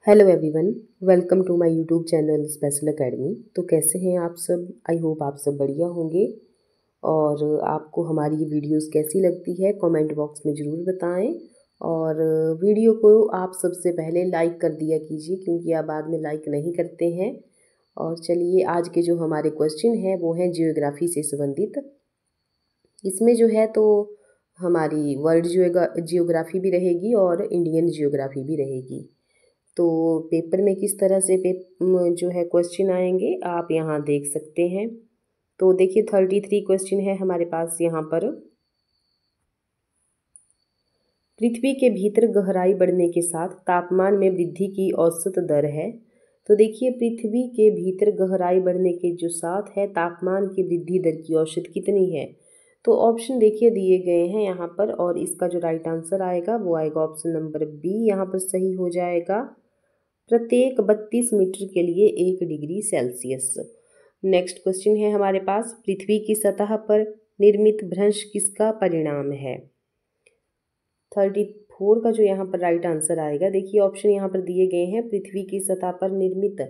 Hello everyone, welcome to my YouTube channel special academy. तो कैसे हैं आप सब? आई होप आप सब बढ़िया होंगे। और आपको हमारी ये वीडियोस कैसी लगती है कमेंट बॉक्स में ज़रूर बताएं। और वीडियो को आप सबसे पहले लाइक कर दिया कीजिए, क्योंकि आप बाद में लाइक नहीं करते हैं। और चलिए, आज के जो हमारे क्वेश्चन हैं वो हैं जियोग्राफी से संबंधित। इसमें जो है तो हमारी वर्ल्ड जियोग्राफी भी रहेगी और इंडियन जियोग्राफी भी रहेगी। तो पेपर में किस तरह से जो है क्वेश्चन आएंगे आप यहाँ देख सकते हैं। तो देखिए 33 क्वेश्चन है हमारे पास यहाँ पर। पृथ्वी के भीतर गहराई बढ़ने के साथ तापमान में वृद्धि की औसत दर है। तो देखिए पृथ्वी के भीतर गहराई बढ़ने के जो साथ है तापमान की वृद्धि दर की औसत कितनी है। तो ऑप्शन देखिए दिए गए हैं यहाँ पर, और इसका जो राइट आंसर आएगा वो आएगा ऑप्शन नंबर बी, यहाँ पर सही हो जाएगा। प्रत्येक 32 मीटर के लिए 1 डिग्री सेल्सियस। नेक्स्ट क्वेश्चन है हमारे पास, पृथ्वी की सतह पर निर्मित भ्रंश किसका परिणाम है। 34 का जो यहाँ पर राइट आंसर आएगा, देखिए ऑप्शन यहाँ पर दिए गए हैं। पृथ्वी की सतह पर निर्मित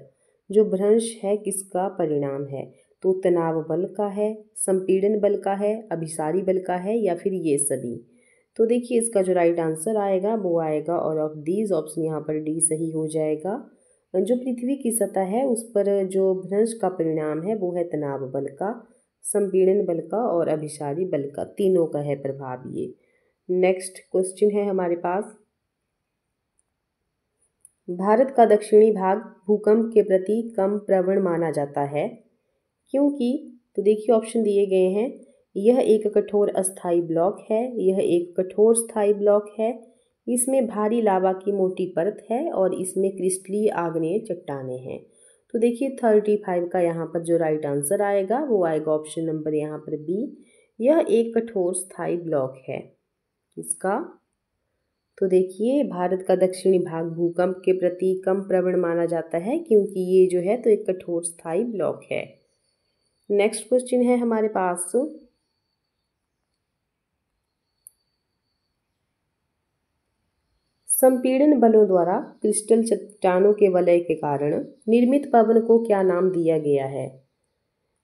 जो भ्रंश है किसका परिणाम है। तो तनाव बल का है, संपीड़न बल का है, अभिसारी बल का है, या फिर ये सभी। तो देखिए इसका जो राइट आंसर आएगा वो आएगा, और ऑफ दीज ऑप्शन यहाँ पर डी सही हो जाएगा। जो पृथ्वी की सतह है उस पर जो भ्रंश का परिणाम है वो है तनाव बल का, संपीड़न बल का और अभिसारी बल का, तीनों का है प्रभाव ये। नेक्स्ट क्वेश्चन है हमारे पास, भारत का दक्षिणी भाग भूकंप के प्रति कम प्रवण माना जाता है, क्योंकि। तो देखिए ऑप्शन दिए गए हैं। यह एक कठोर अस्थायी ब्लॉक है, यह एक कठोर स्थायी ब्लॉक है, इसमें भारी लावा की मोटी परत है, और इसमें क्रिस्टलीय आग्नेय चट्टानें हैं। तो देखिए 35 का यहाँ पर जो राइट आंसर आएगा वो आएगा ऑप्शन नंबर यहाँ पर बी, यह एक कठोर स्थायी ब्लॉक है। इसका तो देखिए भारत का दक्षिणी भाग भूकंप के प्रति कम प्रवण माना जाता है, क्योंकि ये जो है तो एक कठोर स्थायी ब्लॉक है। नेक्स्ट क्वेश्चन है हमारे पास, संपीड़न बलों द्वारा क्रिस्टल चट्टानों के वलय के कारण निर्मित पवन को क्या नाम दिया गया है।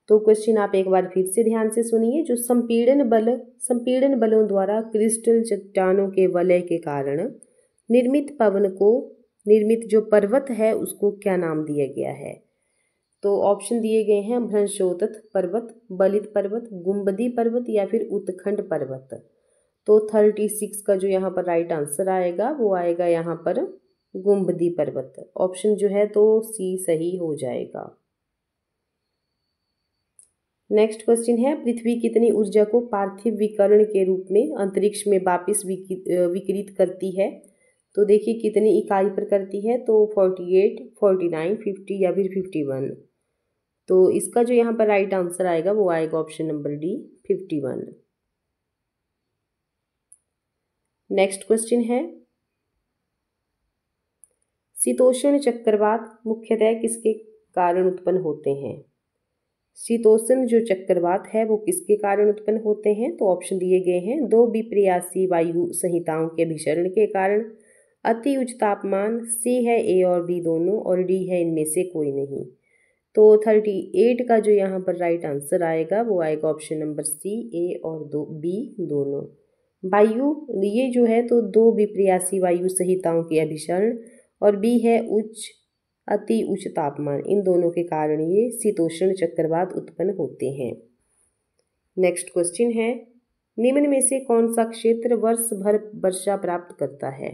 तो क्वेश्चन आप एक बार फिर से ध्यान से सुनिए। जो संपीड़न बलों द्वारा क्रिस्टल चट्टानों के वलय के कारण निर्मित जो पर्वत है उसको क्या नाम दिया गया है। तो ऑप्शन दिए गए हैं, भ्रंशोत्तत पर्वत, बलित पर्वत, गुम्बदी पर्वत, या फिर उत्खंड पर्वत। तो 36 का जो यहाँ पर राइट आंसर आएगा वो आएगा यहाँ पर गुम्बदी पर्वत। ऑप्शन जो है तो सी सही हो जाएगा। नेक्स्ट क्वेश्चन है, पृथ्वी कितनी ऊर्जा को पार्थिव विकिरण के रूप में अंतरिक्ष में वापस विकिरित करती है। तो देखिए कितनी इकाई पर करती है। तो 48, 49, 50 या फिर 51। तो इसका जो यहाँ पर राइट आंसर आएगा वो आएगा option number D, 51। Next question है, शीतोष्ण चक्रवात मुख्यतः किसके कारण उत्पन्न होते हैं। शीतोष्ण जो चक्रवात है वो किसके कारण उत्पन्न होते हैं। तो ऑप्शन दिए गए हैं, दो विपर्यासी वायु संहिताओं के अभिसरण के कारण, अति उच्च तापमान, सी है ए और बी दोनों, और डी है इनमें से कोई नहीं। तो 38 का जो यहाँ पर राइट आंसर आएगा वो आएगा ऑप्शन नंबर सी, ए और बी दोनों। वायु ये जो है तो दो विपर्यासी वायु संहिताओं के अभिसरण, और बी है अति उच्च तापमान, इन दोनों के कारण ये शीतोष्ण चक्रवात उत्पन्न होते हैं। नेक्स्ट क्वेश्चन है, निम्न में से कौन सा क्षेत्र वर्ष भर वर्षा प्राप्त करता है।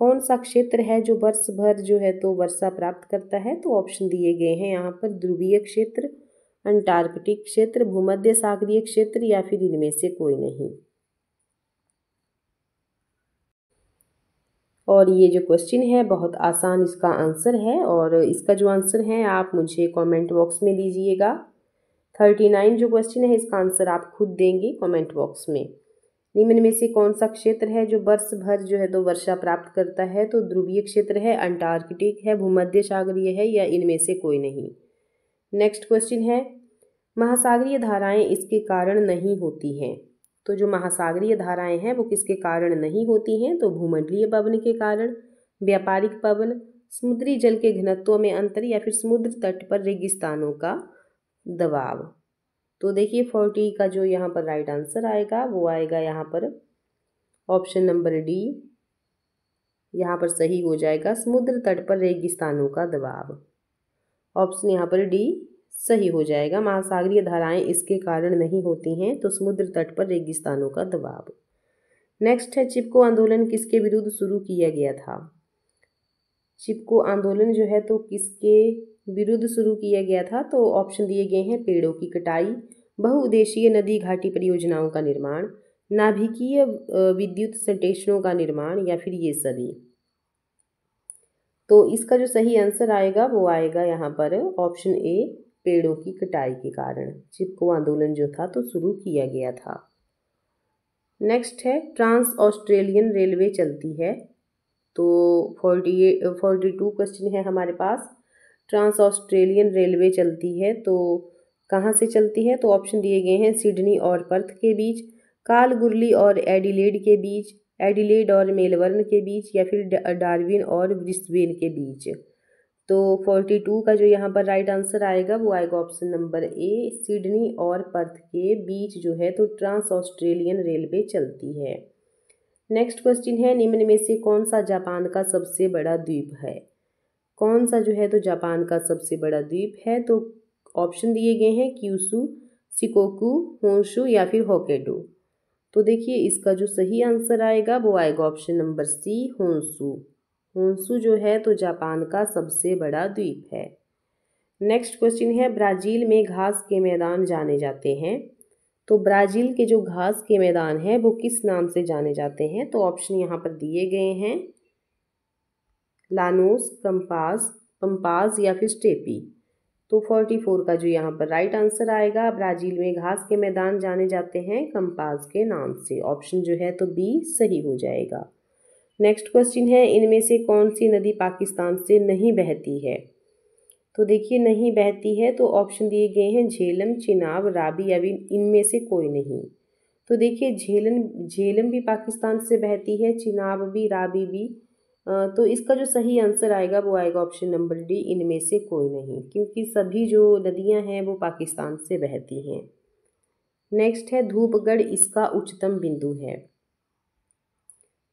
कौन सा क्षेत्र है जो वर्ष भर जो है तो वर्षा प्राप्त करता है। तो ऑप्शन दिए गए हैं यहाँ पर, ध्रुवीय क्षेत्र, अंटार्कटिक क्षेत्र, भूमध्य सागरीय क्षेत्र, या फिर इनमें से कोई नहीं। और ये जो क्वेश्चन है बहुत आसान इसका आंसर है, और इसका जो आंसर है आप मुझे कमेंट बॉक्स में दीजिएगा। 39 जो क्वेश्चन है इसका आंसर आप खुद देंगे कमेंट बॉक्स में। निम्न में से कौन सा क्षेत्र है जो वर्ष भर जो है तो वर्षा प्राप्त करता है। तो ध्रुवीय क्षेत्र है, अंटार्कटिक है, भूमध्य सागरीय है, या इनमें से कोई नहीं। नेक्स्ट क्वेश्चन है, महासागरीय धाराएं इसके कारण नहीं होती हैं। तो जो महासागरीय धाराएं हैं वो किसके कारण नहीं होती हैं। तो भूमंडलीय पवन के कारण, व्यापारिक पवन, समुद्री जल के घनत्वों में अंतर या फिर समुद्र तट पर रेगिस्तानों का दबाव। तो देखिए 40 का जो यहाँ पर राइट आंसर आएगा वो आएगा यहाँ पर ऑप्शन नंबर डी, यहाँ पर सही हो जाएगा समुद्र तट पर रेगिस्तानों का दबाव। ऑप्शन यहाँ पर डी सही हो जाएगा। महासागरीय धाराएं इसके कारण नहीं होती हैं, तो समुद्र तट पर रेगिस्तानों का दबाव। नेक्स्ट है चिपको आंदोलन किसके विरुद्ध शुरू किया गया था। चिपको आंदोलन जो है तो किसके विरुद्ध शुरू किया गया था, तो ऑप्शन दिए गए हैं पेड़ों की कटाई, बहुउद्देशीय नदी घाटी परियोजनाओं का निर्माण, नाभिकीय विद्युत स्टेशनों का निर्माण या फिर ये सभी। तो इसका जो सही आंसर आएगा वो आएगा यहाँ पर ऑप्शन ए, पेड़ों की कटाई के कारण चिपको आंदोलन जो था तो शुरू किया गया था। नेक्स्ट है ट्रांस ऑस्ट्रेलियन रेलवे चलती है, तो 42 क्वेश्चन है हमारे पास। ट्रांस ऑस्ट्रेलियन रेलवे चलती है तो कहाँ से चलती है, तो ऑप्शन दिए गए हैं सिडनी और पर्थ के बीच, कालगुरली और एडिलेड के बीच, एडिलेड और मेलबर्न के बीच या फिर डार्विन और ब्रिस्बेन के बीच। तो 42 का जो यहाँ पर राइट आंसर आएगा वो आएगा ऑप्शन नंबर ए, सिडनी और पर्थ के बीच जो है तो ट्रांस ऑस्ट्रेलियन रेलवे चलती है। नेक्स्ट क्वेश्चन है निम्न में से कौन सा जापान का सबसे बड़ा द्वीप है। कौन सा जो है तो जापान का सबसे बड़ा द्वीप है, तो ऑप्शन दिए गए हैं क्यूशू, शिकोकू, होन्शु या फिर होक्काइडो। तो देखिए इसका जो सही आंसर आएगा वो आएगा option number C, Honshu. Honshu जो है तो जापान का सबसे बड़ा द्वीप है। नेक्स्ट क्वेश्चन है ब्राज़ील में घास के मैदान जाने जाते हैं, तो ब्राज़ील के जो घास के मैदान हैं वो किस नाम से जाने जाते हैं, तो ऑप्शन यहाँ पर दिए गए हैं लानोस, पंपाज या फिर स्टेपी। तो 44 का जो यहाँ पर राइट आंसर आएगा ब्राज़ील में घास के मैदान जाने जाते हैं कंपास के नाम से। ऑप्शन जो है तो बी सही हो जाएगा। नेक्स्ट क्वेश्चन है इनमें से कौन सी नदी पाकिस्तान से नहीं बहती है, तो देखिए नहीं बहती है तो ऑप्शन दिए गए हैं झेलम, चिनाब, रावी या फिर इनमें से कोई नहीं। तो देखिए झेलम भी पाकिस्तान से बहती है, चिनाब भी, रावी भी। तो इसका जो सही आंसर आएगा वो आएगा ऑप्शन नंबर डी, इनमें से कोई नहीं, क्योंकि सभी जो नदियां हैं वो पाकिस्तान से बहती हैं। नेक्स्ट है धूपगढ़ इसका उच्चतम बिंदु है।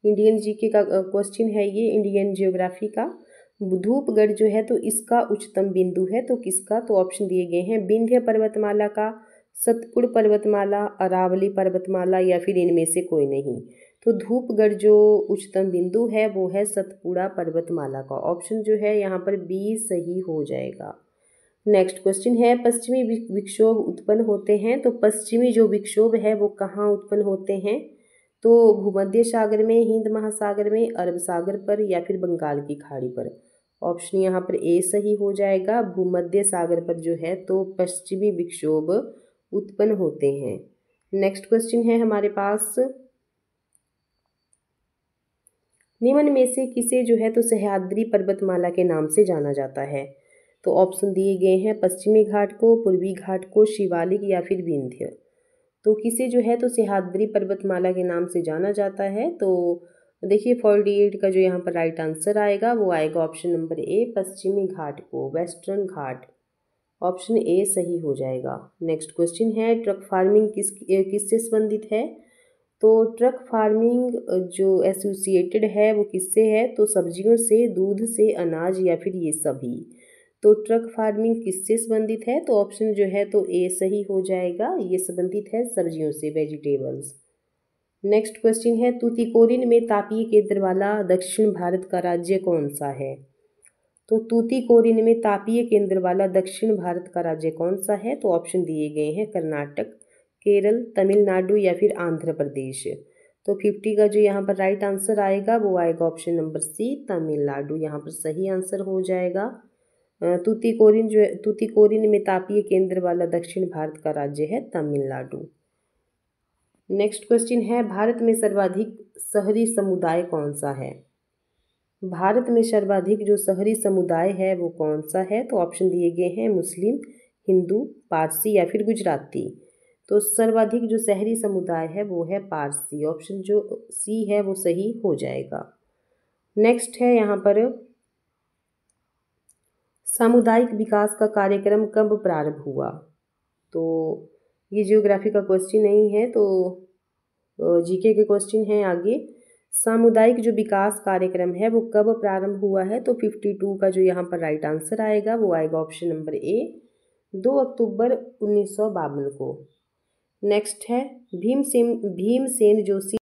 इंडियन जीके का क्वेश्चन है ये, इंडियन ज्योग्राफी का। धूपगढ़ जो है तो इसका उच्चतम बिंदु है तो किसका, तो ऑप्शन दिए गए हैं विंध्य पर्वतमाला का, सतपुड़ पर्वतमाला, अरावली पर्वतमाला या फिर इनमें से कोई नहीं। तो धूपगढ़ जो उच्चतम बिंदु है वो है सतपुड़ा पर्वतमाला का। ऑप्शन जो है यहाँ पर बी सही हो जाएगा। नेक्स्ट क्वेश्चन है पश्चिमी विक्षोभ उत्पन्न होते हैं, तो पश्चिमी जो विक्षोभ है वो कहाँ उत्पन्न होते हैं, तो भूमध्य सागर में, हिंद महासागर में, अरब सागर पर या फिर बंगाल की खाड़ी पर। ऑप्शन यहाँ पर ए सही हो जाएगा, भूमध्य सागर पर जो है तो पश्चिमी विक्षोभ उत्पन्न होते हैं। नेक्स्ट क्वेश्चन है हमारे पास निम्न में से किसे जो है तो सह्याद्री पर्वतमाला के नाम से जाना जाता है, तो ऑप्शन दिए गए हैं पश्चिमी घाट को, पूर्वी घाट को, शिवालिक या फिर विंध्य। तो किसे जो है तो सह्याद्री पर्वतमाला के नाम से जाना जाता है, तो देखिए 48 का जो यहाँ पर राइट आंसर आएगा वो आएगा ऑप्शन नंबर ए, पश्चिमी घाट को, वेस्टर्न घाट। ऑप्शन ए सही हो जाएगा। नेक्स्ट क्वेश्चन है ट्रक फार्मिंग किससे संबंधित है, तो ट्रक फार्मिंग जो एसोसिएटेड है वो किससे है, तो सब्जियों से, दूध से, अनाज या फिर ये सभी। तो ट्रक फार्मिंग किससे संबंधित है, तो ऑप्शन जो है तो ए सही हो जाएगा, ये संबंधित है सब्जियों से, वेजिटेबल्स। नेक्स्ट क्वेश्चन है तूतीकोरिन में तापीय केंद्र वाला दक्षिण भारत का राज्य कौन सा है, तो तूतीकोरिन में तापीय केंद्र वाला दक्षिण भारत का राज्य कौन सा है, तो ऑप्शन दिए गए हैं कर्नाटक, केरल, तमिलनाडु या फिर आंध्र प्रदेश। तो 50 का जो यहाँ पर राइट आंसर आएगा वो आएगा ऑप्शन नंबर सी, तमिलनाडु, यहाँ पर सही आंसर हो जाएगा। तूतीकोरिन में तापीय केंद्र वाला दक्षिण भारत का राज्य है तमिलनाडु। नेक्स्ट क्वेश्चन है भारत में सर्वाधिक शहरी समुदाय कौन सा है, भारत में सर्वाधिक जो शहरी समुदाय है वो कौन सा है, तो ऑप्शन दिए गए हैं मुस्लिम, हिंदू, पारसी या फिर गुजराती। तो सर्वाधिक जो शहरी समुदाय है वो है पारसी। ऑप्शन जो सी है वो सही हो जाएगा। नेक्स्ट है यहाँ पर सामुदायिक विकास का कार्यक्रम कब प्रारंभ हुआ। तो ये जियोग्राफी का क्वेश्चन नहीं है, तो जीके के क्वेश्चन हैं आगे। सामुदायिक जो विकास कार्यक्रम है वो कब प्रारंभ हुआ है, तो 52 का जो यहाँ पर राइट आंसर आएगा वो आएगा ऑप्शन नंबर ए, 2 अक्टूबर 1952 को। नेक्स्ट है भीमसेन जोशी